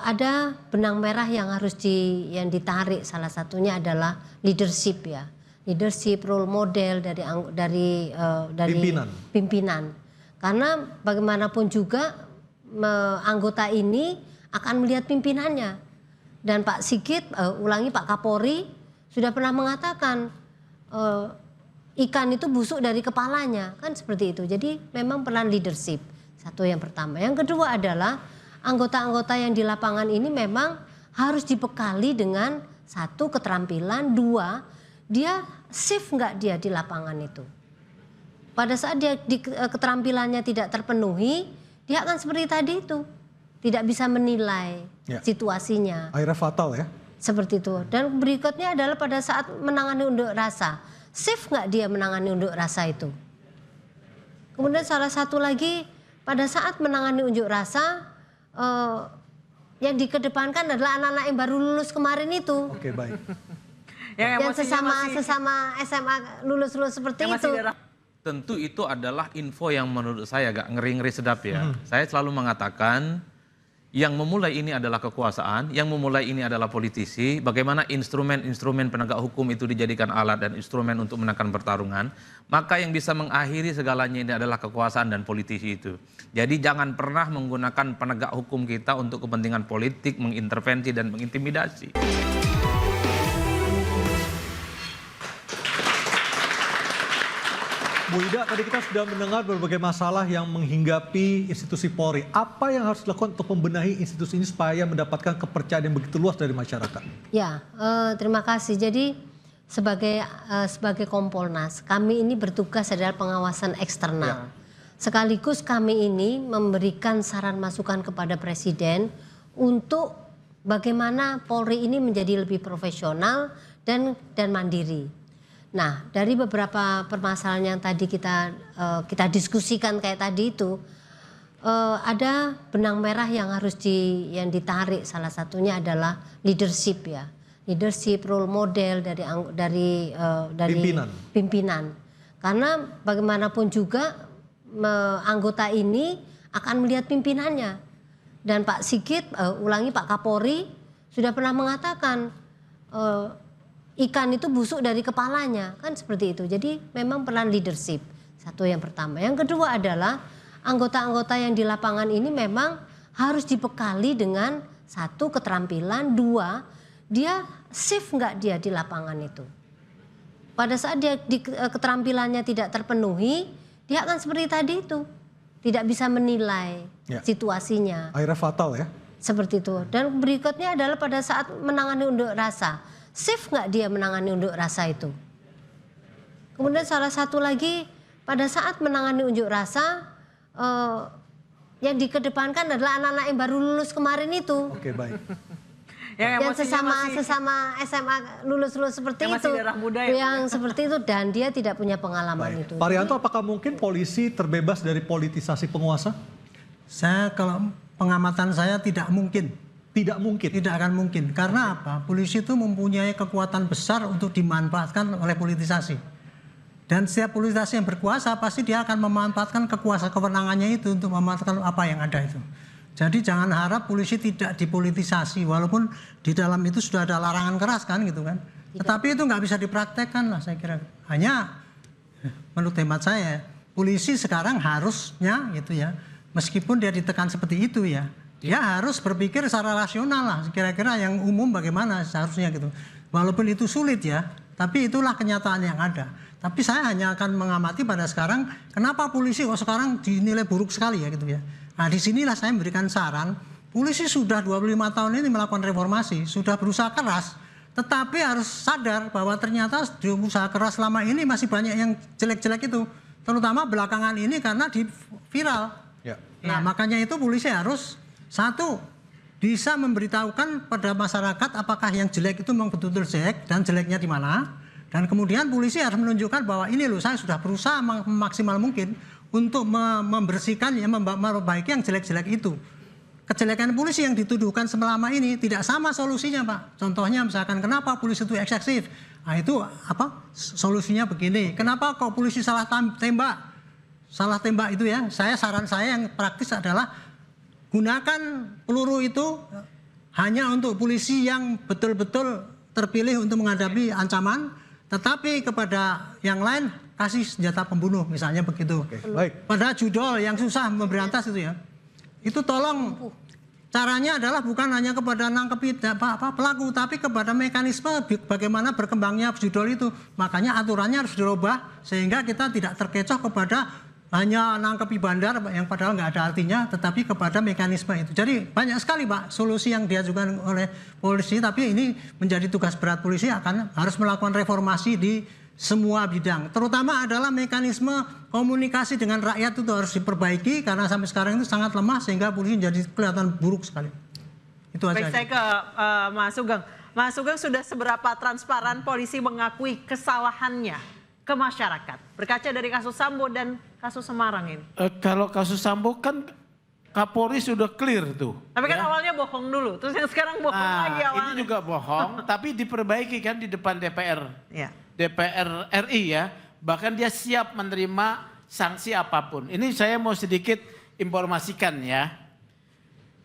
ada benang merah yang harus yang ditarik. Salah satunya adalah leadership ya, leadership role model dari pimpinan. Karena bagaimanapun juga anggota ini akan melihat pimpinannya. Dan Pak Sigit, Pak Kapolri sudah pernah mengatakan ikan itu busuk dari kepalanya, kan seperti itu. Jadi memang peran leadership, satu yang pertama. Yang kedua adalah anggota-anggota yang di lapangan ini memang harus dibekali dengan satu keterampilan, dua dia safe nggak dia di lapangan itu. Pada saat dia keterampilannya tidak terpenuhi, dia akan seperti tadi itu, tidak bisa menilai situasinya. Akhirnya fatal ya. Seperti itu. Dan berikutnya adalah pada saat menangani unjuk rasa, safe nggak dia menangani unjuk rasa itu. Kemudian salah satu lagi pada saat menangani unjuk rasa, yang dikedepankan adalah anak-anak yang baru lulus kemarin itu. Oke, baik. yang sesama SMA lulus seperti itu. Tentu itu adalah info yang menurut saya agak ngeri-ngeri sedap ya. Saya selalu mengatakan yang memulai ini adalah kekuasaan, yang memulai ini adalah politisi. Bagaimana instrumen-instrumen penegak hukum itu dijadikan alat dan instrumen untuk menangkan pertarungan. Maka yang bisa mengakhiri segalanya ini adalah kekuasaan dan politisi itu. Jadi jangan pernah menggunakan penegak hukum kita untuk kepentingan politik, mengintervensi dan mengintimidasi. Bu Ida, tadi kita sudah mendengar berbagai masalah yang menghinggapi institusi Polri. Apa yang harus dilakukan untuk membenahi institusi ini supaya mendapatkan kepercayaan yang begitu luas dari masyarakat? Ya, terima kasih. Jadi sebagai Kompolnas, kami ini bertugas adalah pengawasan eksternal. Sekaligus kami ini memberikan saran masukan kepada Presiden untuk bagaimana Polri ini menjadi lebih profesional dan mandiri. Nah, dari beberapa permasalahan yang tadi kita diskusikan kayak tadi itu, ada benang merah yang harus yang ditarik. Salah satunya adalah leadership ya, leadership role model dari pimpinan. Karena bagaimanapun juga anggota ini akan melihat pimpinannya. Dan Pak Sigit, Pak Kapolri sudah pernah mengatakan ikan itu busuk dari kepalanya, kan seperti itu. Jadi memang peran leadership, satu yang pertama. Yang kedua adalah anggota-anggota yang di lapangan ini memang harus dibekali dengan satu keterampilan, dua dia safe nggak dia di lapangan itu. Pada saat dia keterampilannya tidak terpenuhi, dia akan seperti tadi itu, tidak bisa menilai situasinya. Akhirnya fatal ya. Seperti itu. Dan berikutnya adalah pada saat menangani unjuk rasa, safe nggak dia menangani unjuk rasa itu. Kemudian salah satu lagi pada saat menangani unjuk rasa, yang dikedepankan adalah anak-anak yang baru lulus kemarin itu. Oke, baik. yang sesama SMA lulus seperti itu, yang seperti itu, dan dia tidak punya pengalaman itu. Pak Rianto, apakah mungkin polisi terbebas dari politisasi penguasa? Kalau pengamatan saya tidak mungkin. Tidak mungkin? Tidak akan mungkin. Karena apa? Polisi itu mempunyai kekuatan besar untuk dimanfaatkan oleh politisasi. Dan setiap politisasi yang berkuasa pasti dia akan memanfaatkan kewenangannya itu untuk memanfaatkan apa yang ada itu. Jadi jangan harap polisi tidak dipolitisasi. Walaupun di dalam itu sudah ada larangan keras kan gitu kan. Tetapi itu nggak bisa dipraktekkan lah saya kira. Hanya menurut hemat saya, polisi sekarang harusnya gitu ya. Meskipun dia ditekan seperti itu ya. Dia harus berpikir secara rasional lah, kira-kira yang umum bagaimana seharusnya gitu. Walaupun itu sulit ya, tapi itulah kenyataan yang ada. Tapi saya hanya akan mengamati pada sekarang, kenapa polisi sekarang dinilai buruk sekali ya gitu ya. Nah disinilah saya memberikan saran, polisi sudah 25 tahun ini melakukan reformasi, sudah berusaha keras, tetapi harus sadar bahwa ternyata di usaha keras selama ini masih banyak yang jelek-jelek itu. Terutama belakangan ini karena di viral. Nah makanya itu polisi harus satu, bisa memberitahukan pada masyarakat apakah yang jelek itu memang betul-betul jelek dan jeleknya di mana. Dan kemudian polisi harus menunjukkan bahwa ini loh saya sudah berusaha maksimal mungkin untuk membersihkan, memperbaiki yang jelek-jelek itu. Kejelekan polisi yang dituduhkan selama ini tidak sama solusinya Pak. Contohnya misalkan kenapa polisi itu eksesif. Nah itu apa solusinya begini. Kenapa kok polisi salah tembak? Salah tembak itu ya, saran saya yang praktis adalah gunakan peluru itu hanya untuk polisi yang betul-betul terpilih untuk menghadapi ancaman, tetapi kepada yang lain kasih senjata pembunuh misalnya begitu. Baik. Pada judul yang susah memberantas itu ya, itu tolong caranya adalah bukan hanya kepada nangkepi pelaku, tapi kepada mekanisme bagaimana berkembangnya judul itu. Makanya aturannya harus dirubah sehingga kita tidak terkecoh kepada hanya nangkepi bandar yang padahal nggak ada artinya, tetapi kepada mekanisme itu. Jadi banyak sekali Pak solusi yang diajukan oleh polisi, tapi ini menjadi tugas berat polisi akan harus melakukan reformasi di semua bidang. Terutama adalah mekanisme komunikasi dengan rakyat itu harus diperbaiki karena sampai sekarang itu sangat lemah sehingga polisi menjadi kelihatan buruk sekali. Itu aja. Baik, saya ke Mas Sugeng. Mas Sugeng, sudah seberapa transparan polisi mengakui kesalahannya ke masyarakat berkaca dari kasus Sambo dan kasus Semarang ini? Kalau kasus Sambo kan Kapolri sudah clear tuh. Tapi kan awalnya bohong dulu, terus yang sekarang bohong lagi awalnya. Ini juga bohong, tapi diperbaiki kan di depan DPR. Ya. DPR RI ya, bahkan dia siap menerima sanksi apapun. Ini saya mau sedikit informasikan ya.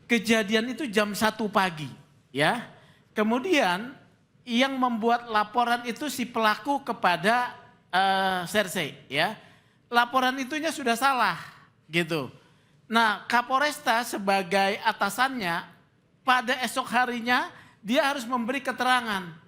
Kejadian itu jam 1 pagi ya. Kemudian yang membuat laporan itu si pelaku kepada Serse ya. Laporan itunya sudah salah gitu. Nah, Kapolresta sebagai atasannya pada esok harinya dia harus memberi keterangan.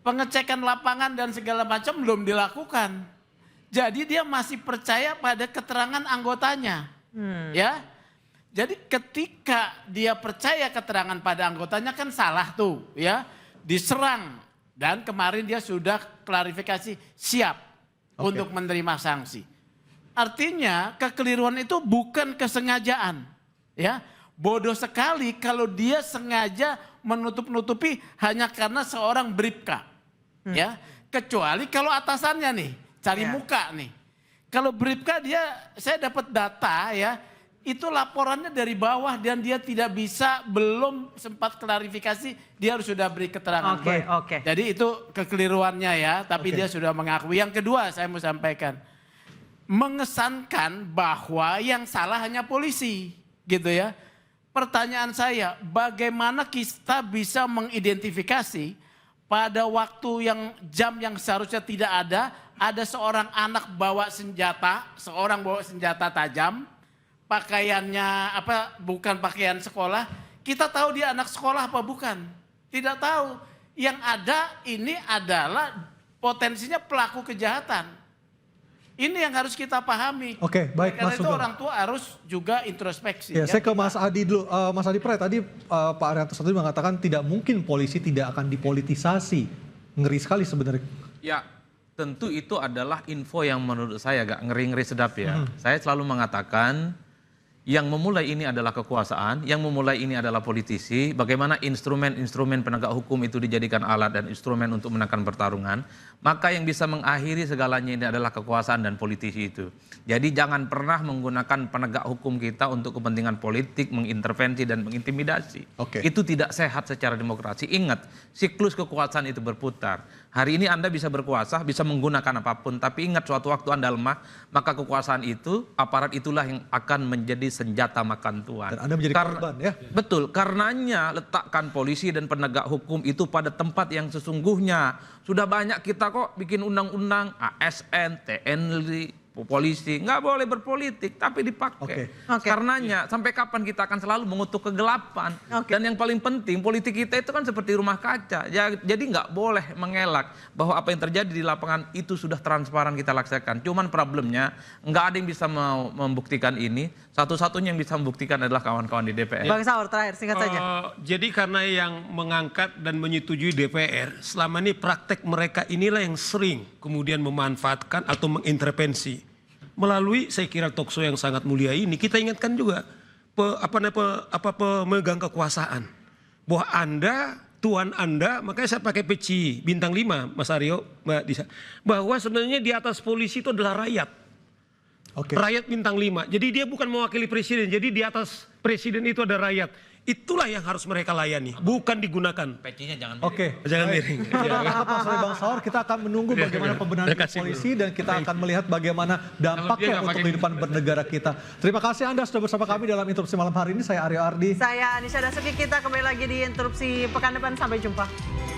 Pengecekan lapangan dan segala macam belum dilakukan. Jadi dia masih percaya pada keterangan anggotanya. Ya. Jadi ketika dia percaya keterangan pada anggotanya kan salah tuh ya. Diserang dan kemarin dia sudah klarifikasi siap untuk menerima sanksi. Artinya kekeliruan itu bukan kesengajaan. Ya. Bodoh sekali kalau dia sengaja menutup-nutupi hanya karena seorang bribka. Ya, kecuali kalau atasannya nih cari muka nih. Kalau bribka saya dapat data ya, itu laporannya dari bawah dan dia tidak bisa, belum sempat klarifikasi, dia harus sudah beri keterangan. Oke. Jadi itu kekeliruannya ya, tapi dia sudah mengakui. Yang kedua saya mau sampaikan, mengesankan bahwa yang salah hanya polisi, gitu ya. Pertanyaan saya, bagaimana kita bisa mengidentifikasi pada waktu jam yang seharusnya tidak ada seorang anak bawa senjata, seorang bawa senjata tajam, pakaiannya bukan pakaian sekolah. Kita tahu dia anak sekolah apa bukan? Tidak tahu. Yang ada ini adalah potensinya pelaku kejahatan. Ini yang harus kita pahami. Oke, baik, Karena Mas itu Sugeng. orang tua harus juga introspeksi. Ya, saya ke Mas Adi dulu. Mas Adi Pray, tadi Pak Arianto tadi mengatakan tidak mungkin polisi tidak akan dipolitisasi. Ngeri sekali sebenarnya. Ya, tentu itu adalah info yang menurut saya agak ngeri-ngeri sedap ya. Saya selalu mengatakan yang memulai ini adalah kekuasaan, yang memulai ini adalah politisi. Bagaimana instrumen-instrumen penegak hukum itu dijadikan alat dan instrumen untuk menangkan pertarungan. Maka yang bisa mengakhiri segalanya ini adalah kekuasaan dan politisi itu. Jadi jangan pernah menggunakan penegak hukum kita untuk kepentingan politik, mengintervensi dan mengintimidasi. Itu tidak sehat secara demokrasi. Ingat, siklus kekuasaan itu berputar. Hari ini Anda bisa berkuasa, bisa menggunakan apapun. Tapi ingat suatu waktu Anda lemah, maka kekuasaan itu, aparat itulah yang akan menjadi senjata makan tuan. Dan Anda menjadi korban ya. Betul, karenanya letakkan polisi dan penegak hukum itu pada tempat yang sesungguhnya. Sudah banyak kita kok bikin undang-undang ASN, TNI, polisi. Nggak boleh berpolitik, tapi dipakai. Karenanya sampai kapan kita akan selalu mengutuk kegelapan. Dan yang paling penting, politik kita itu kan seperti rumah kaca. Jadi nggak boleh mengelak bahwa apa yang terjadi di lapangan itu sudah transparan kita laksanakan. Cuman problemnya nggak ada yang bisa membuktikan ini. Satu-satunya yang bisa membuktikan adalah kawan-kawan di DPR. Bang Saur, terakhir singkat saja. Jadi karena yang mengangkat dan menyetujui DPR, selama ini praktek mereka inilah yang sering kemudian memanfaatkan atau mengintervensi. Melalui saya kira talkshow yang sangat mulia ini, kita ingatkan juga pemegang kekuasaan. Bahwa Anda, Tuan Anda, makanya saya pakai peci bintang 5, Mas Aryo, Mbak Disa. Bahwa sebenarnya di atas polisi itu adalah rakyat. Rakyat bintang 5. Jadi dia bukan mewakili presiden. Jadi di atas presiden itu ada rakyat. Itulah yang harus mereka layani, bukan digunakan. Pecinya jangan Oke. Jangan Baik. miring. Kita tangkap Mas Roy Bang Saur, kita akan menunggu bagaimana pembenahan Terima kasih, polisi dan kita akan melihat bagaimana dampaknya untuk kehidupan bernegara kita. Terima kasih Anda sudah bersama kami dalam interupsi malam hari ini. Saya Aryo Ardi. Saya Anisha Dasuki, kita kembali lagi di interupsi pekan depan. Sampai jumpa.